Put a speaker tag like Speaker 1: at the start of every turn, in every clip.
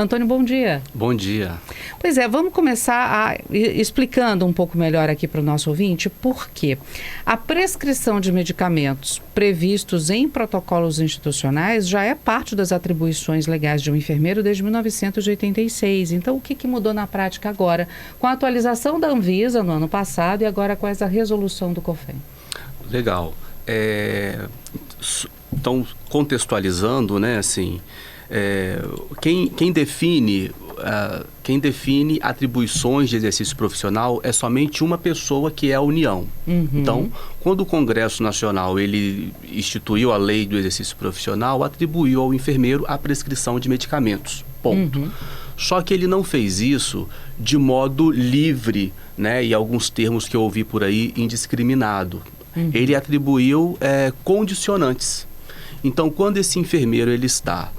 Speaker 1: Antônio, bom dia.
Speaker 2: Bom dia.
Speaker 1: Pois é, vamos começar explicando um pouco melhor aqui para o nosso ouvinte por quê. A prescrição de medicamentos previstos em protocolos institucionais já é parte das atribuições legais de um enfermeiro desde 1986. Então, o que mudou na prática agora? Com a atualização da Anvisa no ano passado e agora com essa resolução do COFEN.
Speaker 2: Legal. Então, contextualizando, né, assim... Quem define atribuições de exercício profissional é somente uma pessoa, que é a União. Então, quando o Congresso Nacional ele instituiu a lei do exercício profissional, atribuiu ao enfermeiro a prescrição de medicamentos. Ponto. Só que ele não fez isso de modo livre, né, e alguns termos que eu ouvi por aí, indiscriminado. Ele atribuiu condicionantes. Então, quando esse enfermeiro ele está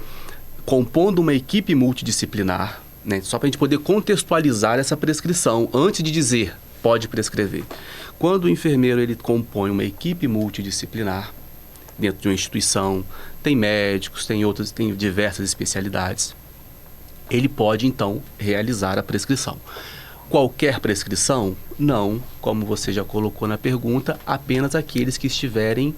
Speaker 2: compondo uma equipe multidisciplinar, né, só para a gente poder contextualizar essa prescrição, antes de dizer pode prescrever. Quando o enfermeiro ele compõe uma equipe multidisciplinar, dentro de uma instituição, tem médicos, tem diversas especialidades, ele pode então realizar a prescrição. Qualquer prescrição? Não, como você já colocou na pergunta, apenas aqueles que estiverem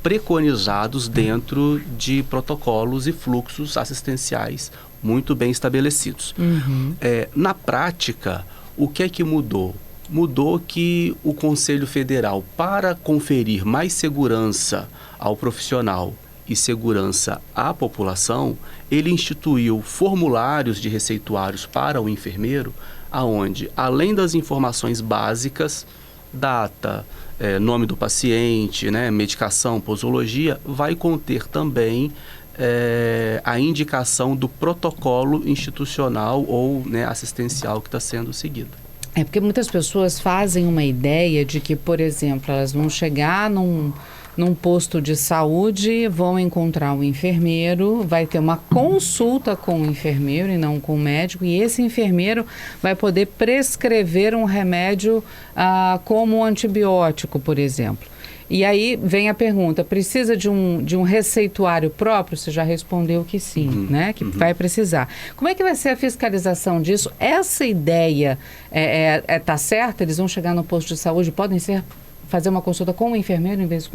Speaker 2: preconizados dentro de protocolos e fluxos assistenciais muito bem estabelecidos. Na prática, o que é que mudou? Mudou que o Conselho Federal, para conferir mais segurança ao profissional e segurança à população, ele instituiu formulários de receituários para o enfermeiro, aonde, além das informações básicas, data, nome do paciente, né, medicação, posologia, vai conter também a indicação do protocolo institucional ou, né, assistencial que está sendo seguido.
Speaker 1: É porque muitas pessoas fazem uma ideia de que, por exemplo, elas vão chegar num posto de saúde, vão encontrar um enfermeiro, vai ter uma consulta com o enfermeiro e não com o médico, e esse enfermeiro vai poder prescrever um remédio como um antibiótico, por exemplo. E aí vem a pergunta, precisa de um receituário próprio? Você já respondeu que sim, né? Que vai precisar. Como é que vai ser a fiscalização disso? Essa ideia tá certa? Eles vão chegar no posto de saúde, podem fazer uma consulta com o enfermeiro em vez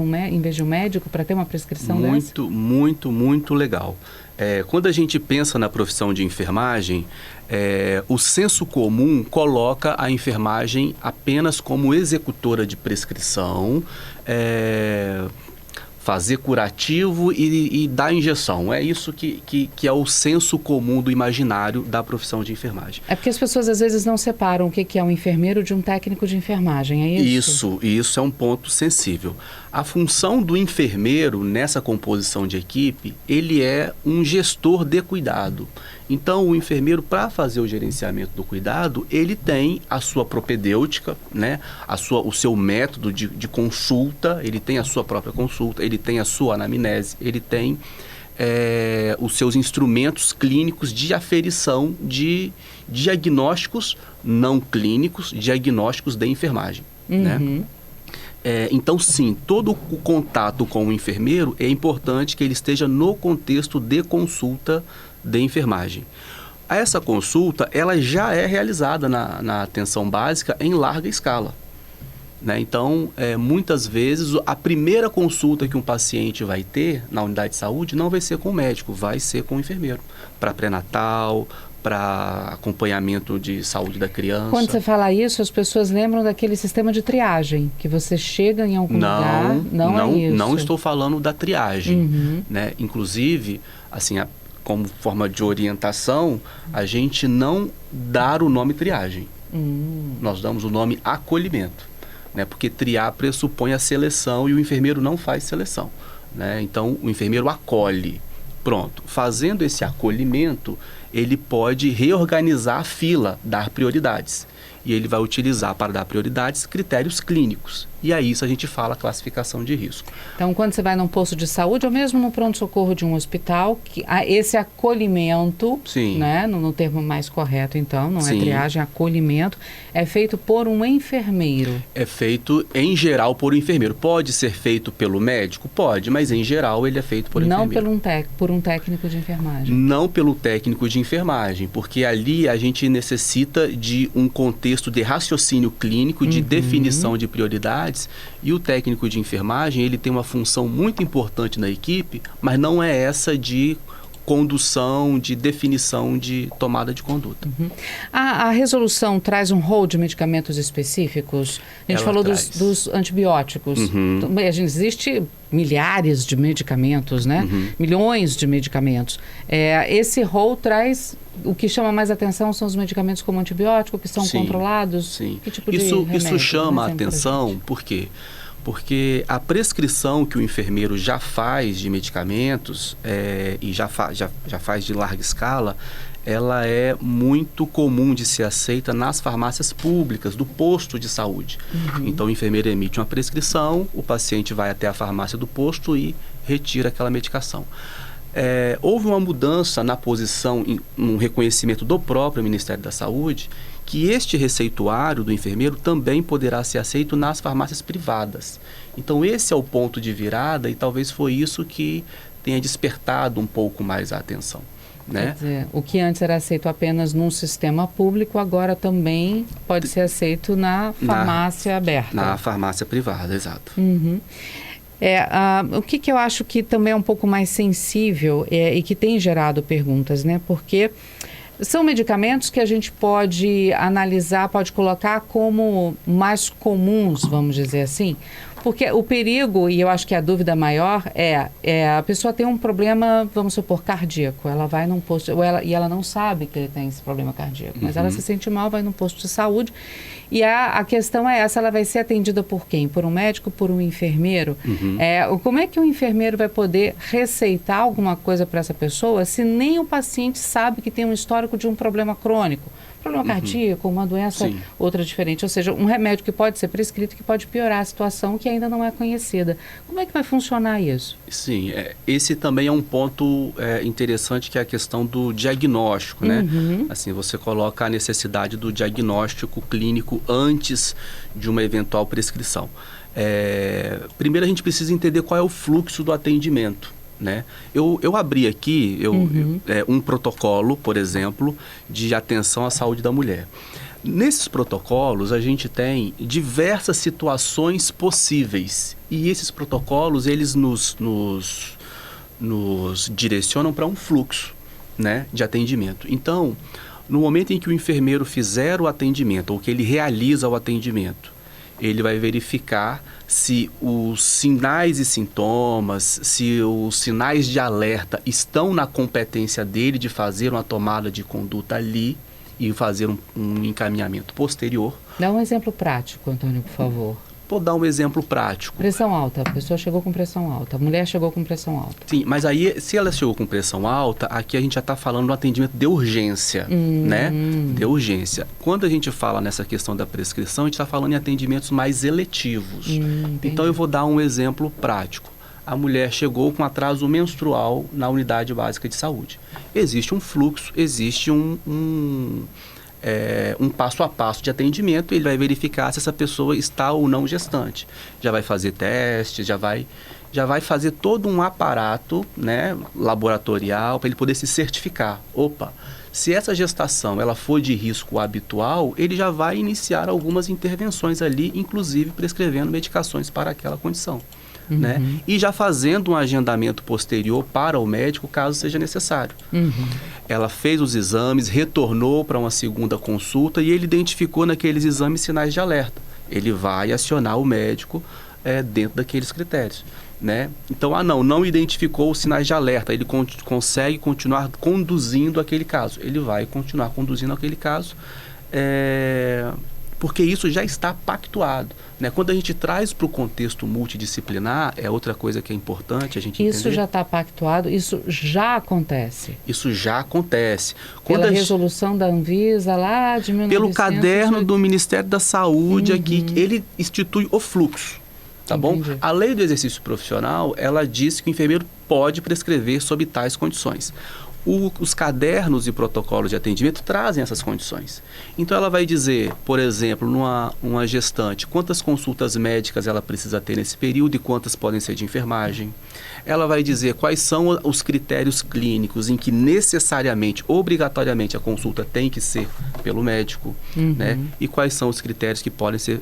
Speaker 1: de um médico para ter uma prescrição dessa?
Speaker 2: Muito legal. Quando a gente pensa na profissão de enfermagem, o senso comum coloca a enfermagem apenas como executora de prescrição, fazer curativo e dar injeção. É isso que é o senso comum do imaginário da profissão de enfermagem.
Speaker 1: É porque as pessoas às vezes não separam o que é um enfermeiro de um técnico de enfermagem, é isso? Isso
Speaker 2: é um ponto sensível. A função do enfermeiro nessa composição de equipe, ele é um gestor de cuidado. Então, o enfermeiro, para fazer o gerenciamento do cuidado, ele tem a sua propedêutica, né? O seu método de consulta, ele tem a sua própria consulta, ele tem a sua anamnese, ele tem os seus instrumentos clínicos de aferição de diagnósticos não clínicos, diagnósticos de enfermagem, né? Então, sim, todo o contato com o enfermeiro é importante que ele esteja no contexto de consulta de enfermagem. Essa consulta, ela já é realizada na atenção básica em larga escala, né? Então, muitas vezes, a primeira consulta que um paciente vai ter na unidade de saúde não vai ser com o médico, vai ser com o enfermeiro, para pré-natal, para acompanhamento de saúde da criança.
Speaker 1: Quando você fala isso, as pessoas lembram daquele sistema de triagem, que você chega em algum lugar, não é isso?
Speaker 2: Não estou falando da triagem, né? Inclusive, assim, como forma de orientação, a gente não dá o nome triagem. Nós damos o nome acolhimento, né? Porque triar pressupõe a seleção e o enfermeiro não faz seleção, né? Então, o enfermeiro acolhe. Pronto. Fazendo esse acolhimento, ele pode reorganizar a fila, dar prioridades. e ele vai utilizar para dar prioridades critérios clínicos. E aí isso a gente fala classificação de risco.
Speaker 1: Então, quando você vai num posto de saúde ou mesmo no pronto-socorro de um hospital, esse acolhimento, né, no termo mais correto, então, não é triagem, acolhimento, é feito por um enfermeiro.
Speaker 2: É feito, em geral, por um enfermeiro. Pode ser feito pelo médico? Pode, mas em geral ele é feito por enfermeiro.
Speaker 1: Não por um técnico de enfermagem.
Speaker 2: Não pelo técnico de enfermagem, porque ali a gente necessita de um contexto de raciocínio clínico, de definição de prioridades, e o técnico de enfermagem, ele tem uma função muito importante na equipe, mas não é essa de condução, de definição de tomada de conduta.
Speaker 1: A resolução traz um rol de medicamentos específicos? A gente falou dos antibióticos. Então, existe milhares de medicamentos, né? Milhões de medicamentos. Esse rol traz... O que chama mais atenção são os medicamentos como antibiótico, que são controlados?
Speaker 2: Sim.
Speaker 1: Que tipo de
Speaker 2: isso
Speaker 1: remédio,
Speaker 2: chama a atenção, por quê? Porque a prescrição que o enfermeiro já faz de medicamentos, e já faz de larga escala, ela é muito comum de ser aceita nas farmácias públicas, do posto de saúde. Então, o enfermeiro emite uma prescrição, o paciente vai até a farmácia do posto e retira aquela medicação. Houve uma mudança na posição, um reconhecimento do próprio Ministério da Saúde, que este receituário do enfermeiro também poderá ser aceito nas farmácias privadas. Então, esse é o ponto de virada e talvez foi isso que tenha despertado um pouco mais a atenção. Né?
Speaker 1: Quer dizer, o que antes era aceito apenas num sistema público, agora também pode ser aceito na farmácia aberta.
Speaker 2: Na farmácia privada, exato.
Speaker 1: O que eu acho que também é um pouco mais sensível e que tem gerado perguntas, né? Porque são medicamentos que a gente pode analisar, pode colocar como mais comuns, vamos dizer assim, porque o perigo, e eu acho que a dúvida maior a pessoa tem um problema, vamos supor, cardíaco. Ela vai num posto, e ela não sabe que ele tem esse problema cardíaco, mas ela se sente mal, vai num posto de saúde. E a questão é essa, ela vai ser atendida por quem? Por um médico, por um enfermeiro? Como é que o enfermeiro vai poder receitar alguma coisa para essa pessoa se nem o paciente sabe que tem um histórico de um problema crônico? Problema cardíaco, uma doença, outra diferente. Ou seja, um remédio que pode ser prescrito, que pode piorar a situação que ainda não é conhecida. Como é que vai funcionar isso?
Speaker 2: Sim, esse também é um ponto interessante, que é a questão do diagnóstico, né? Assim, você coloca a necessidade do diagnóstico clínico antes de uma eventual prescrição. Primeiro, a gente precisa entender qual é o fluxo do atendimento. Né? Eu abri aqui um protocolo, por exemplo, de atenção à saúde da mulher. Nesses protocolos, a gente tem diversas situações possíveis. E esses protocolos, eles nos direcionam para um fluxo, né, de atendimento. Então, no momento em que o enfermeiro fizer o atendimento, ou que ele realiza o atendimento, ele vai verificar se os sinais e sintomas, se os sinais de alerta estão na competência dele de fazer uma tomada de conduta ali e fazer um encaminhamento posterior.
Speaker 1: Dá um exemplo prático, Antônio, por favor.
Speaker 2: Vou dar um exemplo prático.
Speaker 1: Pressão alta, a pessoa chegou com pressão alta, a mulher chegou com pressão alta.
Speaker 2: Sim, mas aí, se ela chegou com pressão alta, aqui a gente já está falando do atendimento de urgência, né? De urgência. Quando a gente fala nessa questão da prescrição, a gente está falando em atendimentos mais eletivos. Então, eu vou dar um exemplo prático. A mulher chegou com atraso menstrual na unidade básica de saúde. Existe um fluxo, existe um passo a passo de atendimento. Ele vai verificar se essa pessoa está ou não gestante. Já vai fazer testes, já vai fazer todo um aparato, né, laboratorial, para ele poder se certificar. Opa, se essa gestação ela for de risco habitual, ele já vai iniciar algumas intervenções ali, inclusive prescrevendo medicações para aquela condição. Né? E já fazendo um agendamento posterior para o médico, caso seja necessário. Ela fez os exames, retornou para uma segunda consulta e ele identificou naqueles exames sinais de alerta. Ele vai acionar o médico dentro daqueles critérios. Né? Então, não identificou os sinais de alerta, ele consegue continuar conduzindo aquele caso. Ele vai continuar conduzindo aquele caso porque isso já está pactuado, né? Quando a gente traz para o contexto multidisciplinar, é outra coisa que é importante a gente entender.
Speaker 1: Isso já está pactuado, isso já acontece.
Speaker 2: Isso já acontece.
Speaker 1: Pela resolução da Anvisa lá de 1900...
Speaker 2: Pelo caderno do Ministério da Saúde aqui, ele institui o fluxo. Tá bom? A lei do exercício profissional, ela diz que o enfermeiro pode prescrever sob tais condições. Os cadernos e protocolos de atendimento trazem essas condições. Então, ela vai dizer, por exemplo, numa gestante, quantas consultas médicas ela precisa ter nesse período e quantas podem ser de enfermagem. Ela vai dizer quais são os critérios clínicos em que necessariamente, obrigatoriamente, a consulta tem que ser pelo médico, né? E quais são os critérios que podem ser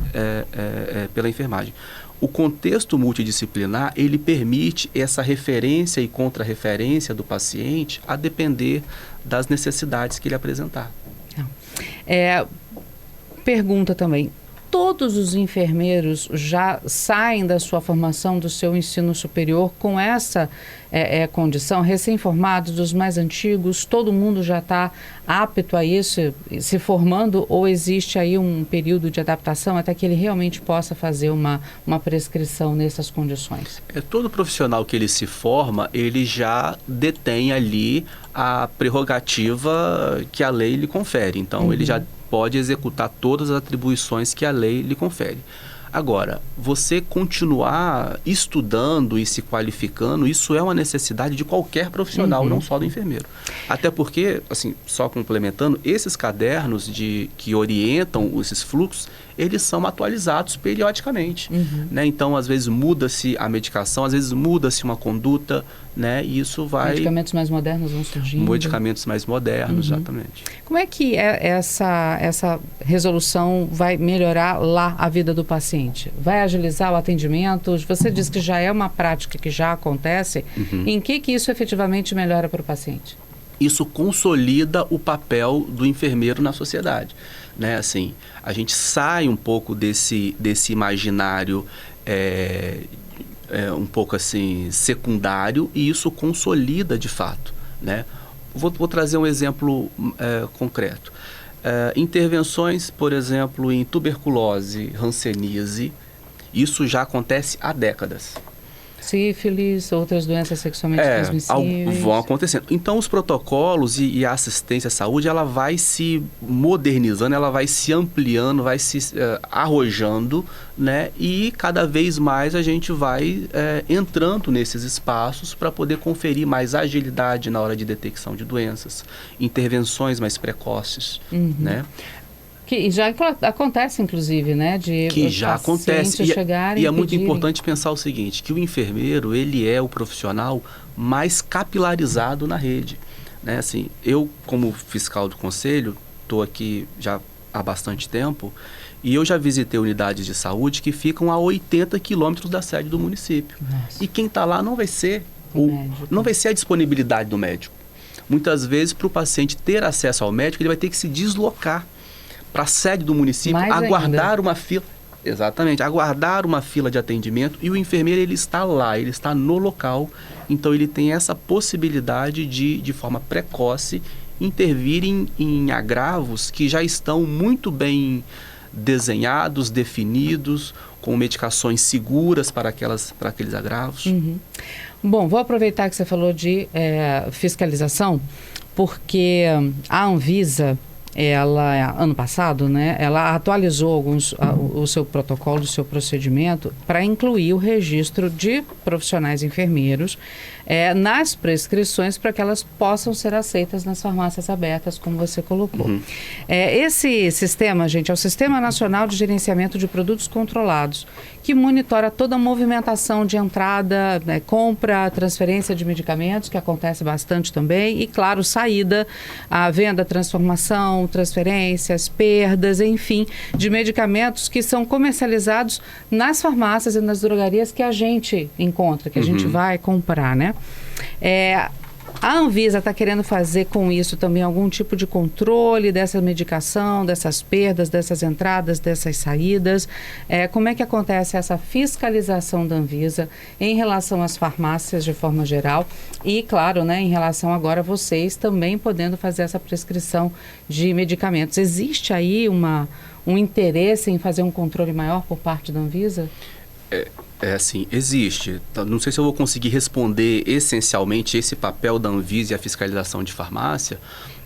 Speaker 2: pela enfermagem. O contexto multidisciplinar, ele permite essa referência e contra-referência do paciente a depender das necessidades que ele apresentar.
Speaker 1: Pergunta também, todos os enfermeiros já saem da sua formação, do seu ensino superior com essa condição? Recém-formados, dos mais antigos, todo mundo já está apto a isso, se formando, ou existe aí um período de adaptação até que ele realmente possa fazer uma prescrição nessas condições?
Speaker 2: Todo profissional que ele se forma, ele já detém ali a prerrogativa que a lei lhe confere. Então, ele já pode executar todas as atribuições que a lei lhe confere. Agora, você continuar estudando e se qualificando, isso é uma necessidade de qualquer profissional, não só do enfermeiro. Até porque, assim, só complementando, esses cadernos que orientam esses fluxos, eles são atualizados periodicamente, né? Então, às vezes muda-se a medicação, às vezes muda-se uma conduta, né? E isso vai...
Speaker 1: Medicamentos mais modernos vão surgindo.
Speaker 2: Medicamentos mais modernos, exatamente.
Speaker 1: Como é que essa resolução vai melhorar lá a vida do paciente? Vai agilizar o atendimento? Você diz que já é uma prática que já acontece. Em que isso efetivamente melhora para o paciente?
Speaker 2: Isso consolida o papel do enfermeiro na sociedade, né? Assim, a gente sai um pouco desse imaginário um pouco assim secundário, e isso consolida de fato, né? Vou trazer um exemplo concreto. Intervenções, por exemplo, em tuberculose, hanseníase, isso já acontece há décadas.
Speaker 1: Sífilis, outras doenças sexualmente transmissíveis.
Speaker 2: Vão acontecendo. Então, os protocolos e a assistência à saúde, ela vai se modernizando, ela vai se ampliando, vai se arrojando, né? E cada vez mais a gente vai entrando nesses espaços para poder conferir mais agilidade na hora de detecção de doenças, intervenções mais precoces, né?
Speaker 1: Que já acontece, inclusive, né?
Speaker 2: Que já acontece.
Speaker 1: E
Speaker 2: é muito importante pensar o seguinte, que o enfermeiro, ele é o profissional mais capilarizado na rede, né? Assim, eu, como fiscal do conselho, estou aqui já há bastante tempo, e eu já visitei unidades de saúde que ficam a 80 quilômetros da sede do município. Nossa. E quem está lá não vai ser a disponibilidade do médico. Muitas vezes, para o paciente ter acesso ao médico, ele vai ter que se deslocar para a sede do município, aguardar uma fila. Exatamente, aguardar uma fila de atendimento, e o enfermeiro, ele está lá, ele está no local, então ele tem essa possibilidade de forma precoce, intervir em agravos que já estão muito bem desenhados, definidos, com medicações seguras para aqueles agravos.
Speaker 1: Bom, vou aproveitar que você falou de fiscalização, porque a Anvisa, ela, ano passado, né, ela atualizou o seu protocolo, o seu procedimento, para incluir o registro de profissionais enfermeiros nas prescrições, para que elas possam ser aceitas nas farmácias abertas, como você colocou. Esse sistema, gente, é o Sistema Nacional de Gerenciamento de Produtos Controlados, que monitora toda a movimentação de entrada, compra, transferência de medicamentos, que acontece bastante também, e, claro, saída, a venda, transformação, transferências, perdas, enfim, de medicamentos que são comercializados nas farmácias e nas drogarias que a gente encontra, que a gente vai comprar, né? A Anvisa está querendo fazer com isso também algum tipo de controle dessa medicação, dessas perdas, dessas entradas, dessas saídas? Como é que acontece essa fiscalização da Anvisa em relação às farmácias de forma geral? E, claro, né, em relação agora a vocês também podendo fazer essa prescrição de medicamentos. Existe aí um interesse em fazer um controle maior por parte da Anvisa?
Speaker 2: Sim, existe. Não sei se eu vou conseguir responder essencialmente esse papel da Anvisa e a fiscalização de farmácia,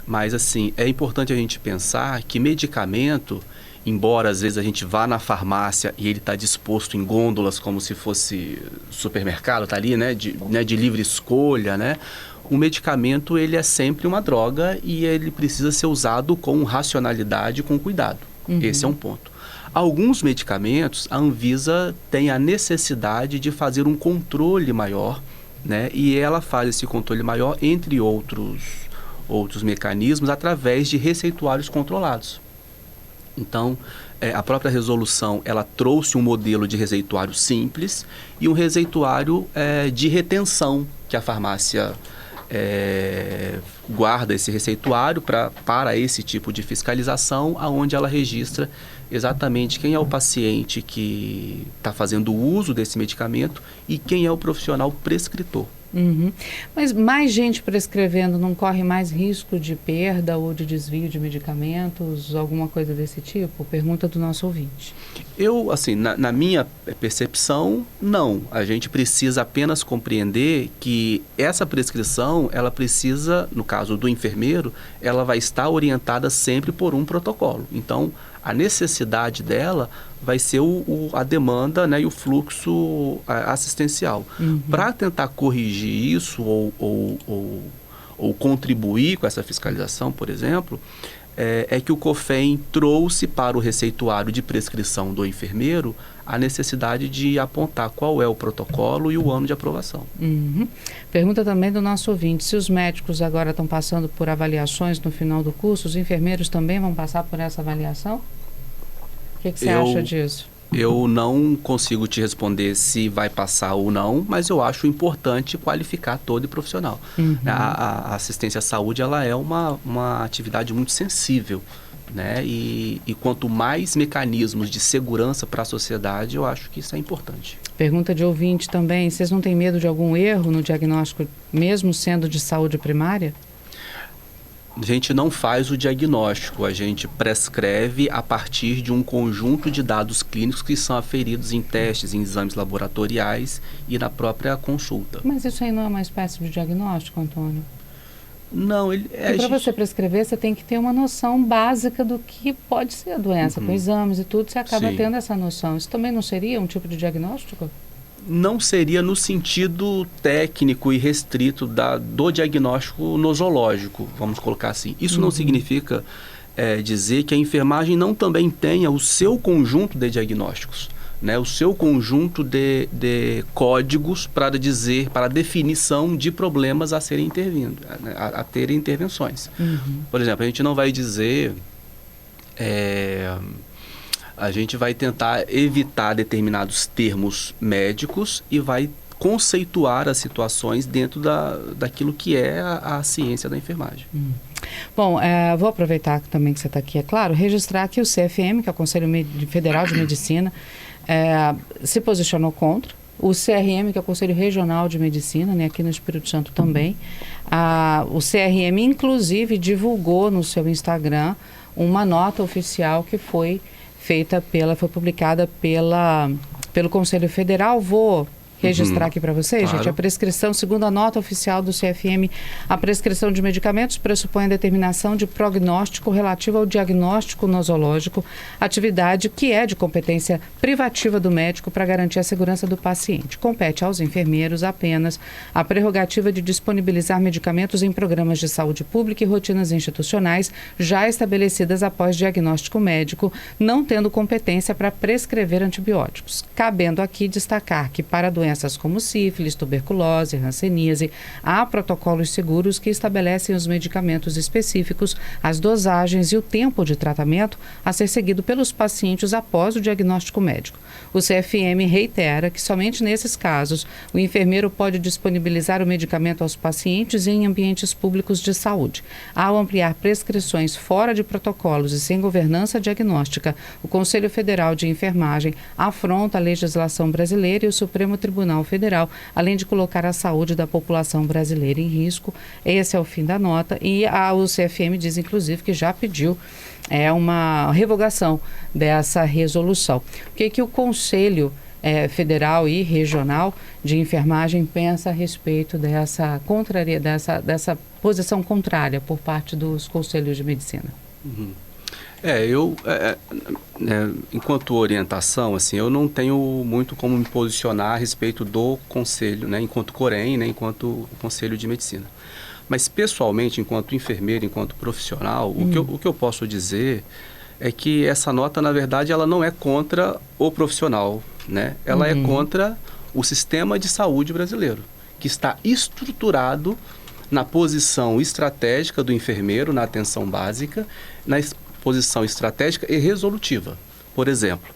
Speaker 2: mas assim, é importante a gente pensar que medicamento, embora às vezes a gente vá na farmácia e ele está disposto em gôndolas como se fosse supermercado, está ali, né, de livre escolha, né? O medicamento, ele é sempre uma droga e ele precisa ser usado com racionalidade e com cuidado. Esse é um ponto. Alguns medicamentos, a Anvisa tem a necessidade de fazer um controle maior, né? E ela faz esse controle maior, entre outros mecanismos, através de receituários controlados. Então, a própria resolução, ela trouxe um modelo de receituário simples e um receituário de retenção, que a farmácia guarda esse receituário para esse tipo de fiscalização, onde ela registra exatamente quem é o paciente que está fazendo uso desse medicamento e quem é o profissional prescritor.
Speaker 1: Mas mais gente prescrevendo não corre mais risco de perda ou de desvio de medicamentos, alguma coisa desse tipo? Pergunta do nosso ouvinte.
Speaker 2: Assim, na minha percepção, não. A gente precisa apenas compreender que essa prescrição, ela precisa, no caso do enfermeiro, ela vai estar orientada sempre por um protocolo. Então, a necessidade dela vai ser a demanda, né, e o fluxo assistencial. Para tentar corrigir isso ou contribuir com essa fiscalização, por exemplo, é que o COFEM trouxe para o receituário de prescrição do enfermeiro a necessidade de apontar qual é o protocolo e o ano de aprovação.
Speaker 1: Pergunta também do nosso ouvinte, se os médicos agora estão passando por avaliações no final do curso, os enfermeiros também vão passar por essa avaliação? O que você acha disso?
Speaker 2: Eu não consigo te responder se vai passar ou não, mas eu acho importante qualificar todo profissional. A assistência à saúde, ela é uma atividade muito sensível, né? E quanto mais mecanismos de segurança para a sociedade, eu acho que isso é importante.
Speaker 1: Pergunta de ouvinte também, vocês não têm medo de algum erro no diagnóstico, mesmo sendo de saúde primária?
Speaker 2: A gente não faz o diagnóstico, a gente prescreve a partir de um conjunto de dados clínicos que são aferidos em testes, em exames laboratoriais e na própria consulta.
Speaker 1: Mas isso aí não é uma espécie de diagnóstico, Antônio?
Speaker 2: Não,
Speaker 1: para você prescrever, você tem que ter uma noção básica do que pode ser a doença. Com exames e tudo, você acaba tendo essa noção. Isso também não seria um tipo de diagnóstico?
Speaker 2: Não seria no sentido técnico e restrito do diagnóstico nosológico, vamos colocar assim. Isso não significa dizer que a enfermagem não também tenha o seu conjunto de diagnósticos, né? O seu conjunto de códigos para definição de problemas a serem intervindo, a terem intervenções. Por exemplo, a gente não vai dizer... A gente vai tentar evitar determinados termos médicos e vai conceituar as situações dentro daquilo que é a ciência da enfermagem.
Speaker 1: Bom, vou aproveitar também que você está aqui, é claro, registrar que o CFM, que é o Conselho Federal de Medicina, se posicionou contra. O CRM, que é o Conselho Regional de Medicina, né, aqui no Espírito Santo também. O CRM, inclusive, divulgou no seu Instagram uma nota oficial que foi publicada pelo Conselho Federal. Vou registrar aqui para vocês,
Speaker 2: claro.
Speaker 1: Gente. A prescrição, segundo a nota oficial do CFM, a prescrição de medicamentos pressupõe a determinação de prognóstico relativo ao diagnóstico nosológico, atividade que é de competência privativa do médico para garantir a segurança do paciente. Compete aos enfermeiros apenas a prerrogativa de disponibilizar medicamentos em programas de saúde pública e rotinas institucionais já estabelecidas após diagnóstico médico, não tendo competência para prescrever antibióticos. Cabendo aqui destacar que para a doença doenças como sífilis, tuberculose, hanseníase. Há protocolos seguros que estabelecem os medicamentos específicos, as dosagens e o tempo de tratamento a ser seguido pelos pacientes após o diagnóstico médico. O CFM reitera que somente nesses casos o enfermeiro pode disponibilizar o medicamento aos pacientes em ambientes públicos de saúde. Ao ampliar prescrições fora de protocolos e sem governança diagnóstica, o Conselho Federal de Enfermagem afronta a legislação brasileira e o Supremo Tribunal Federal, além de colocar a saúde da população brasileira em risco. Esse é o fim da nota e o CFM diz, inclusive, que já pediu uma revogação dessa resolução. O que o Conselho Federal e Regional de Enfermagem pensa a respeito dessa posição contrária por parte dos conselhos de medicina?
Speaker 2: Uhum. Enquanto orientação, assim, eu não tenho muito como me posicionar a respeito do conselho, né, enquanto COREM, né, enquanto conselho de medicina. Mas, pessoalmente, enquanto enfermeiro, enquanto profissional, o que eu posso dizer é que essa nota, na verdade, ela não é contra o profissional, né? Ela é contra o sistema de saúde brasileiro, que está estruturado na posição estratégica do enfermeiro, na atenção básica, na posição estratégica e resolutiva. Por exemplo,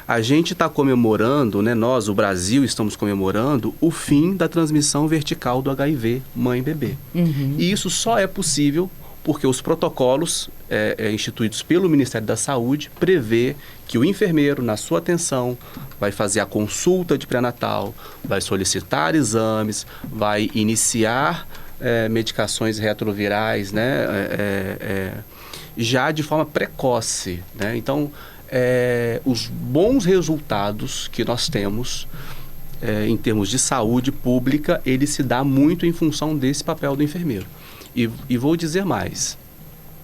Speaker 2: a gente está comemorando, né, nós, o Brasil, estamos comemorando o fim da transmissão vertical do HIV mãe-bebê. E isso só é possível porque os protocolos instituídos pelo Ministério da Saúde prevê que o enfermeiro, na sua atenção, vai fazer a consulta de pré-natal, vai solicitar exames, vai iniciar medicações retrovirais, né, já de forma precoce, né? Então, os bons resultados que nós temos em termos de saúde pública, ele se dá muito em função desse papel do enfermeiro. E vou dizer mais.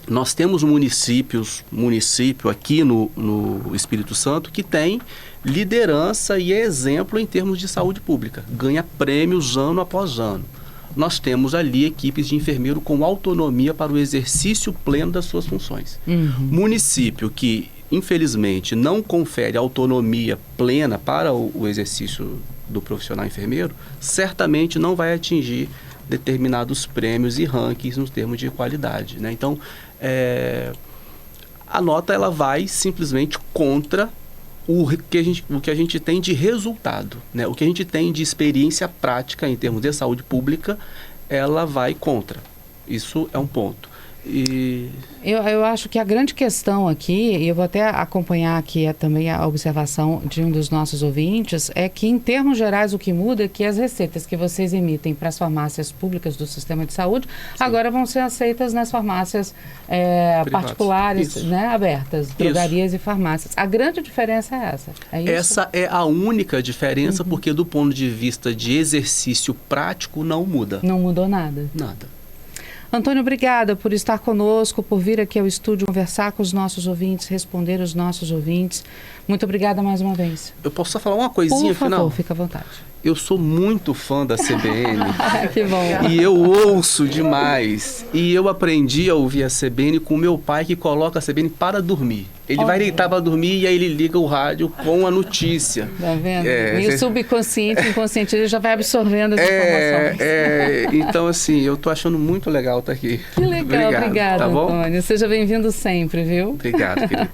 Speaker 2: Nós temos município aqui no Espírito Santo que tem liderança e exemplo em termos de saúde pública. Ganha prêmios ano após ano. Nós temos ali equipes de enfermeiro com autonomia para o exercício pleno das suas funções. Município que, infelizmente, não confere autonomia plena para o exercício do profissional enfermeiro, certamente não vai atingir determinados prêmios e rankings nos termos de qualidade, né? Então, a nota ela vai simplesmente contra o que a gente tem de resultado, né? O que a gente tem de experiência prática em termos de saúde pública, ela vai contra. Isso é um ponto.
Speaker 1: Eu acho que a grande questão aqui, e eu vou até acompanhar aqui também a observação de um dos nossos ouvintes, é que em termos gerais o que muda é que as receitas que vocês emitem para as farmácias públicas do sistema de saúde, agora vão ser aceitas nas farmácias particulares, né, abertas, drogarias e farmácias. A grande diferença é essa. É isso?
Speaker 2: Essa é a única diferença, porque do ponto de vista de exercício prático não muda.
Speaker 1: Não mudou nada?
Speaker 2: Nada.
Speaker 1: Antônio, obrigada por estar conosco, por vir aqui ao estúdio conversar com os nossos ouvintes, responder os nossos ouvintes. Muito obrigada mais uma vez.
Speaker 2: Eu posso só falar uma coisinha final?
Speaker 1: Por favor, fica à vontade.
Speaker 2: Eu sou muito fã da CBN.
Speaker 1: Que bom.
Speaker 2: E eu ouço demais. E eu aprendi a ouvir a CBN com meu pai, que coloca a CBN para dormir. Ele vai deitar para dormir e aí ele liga o rádio com a notícia.
Speaker 1: Tá vendo? E o subconsciente, inconsciente, ele já vai absorvendo as informações.
Speaker 2: Então, assim, eu tô achando muito legal estar aqui.
Speaker 1: Que legal, obrigada,
Speaker 2: tá bom?
Speaker 1: Antônio. Seja bem-vindo sempre, viu?
Speaker 2: Obrigado, querida.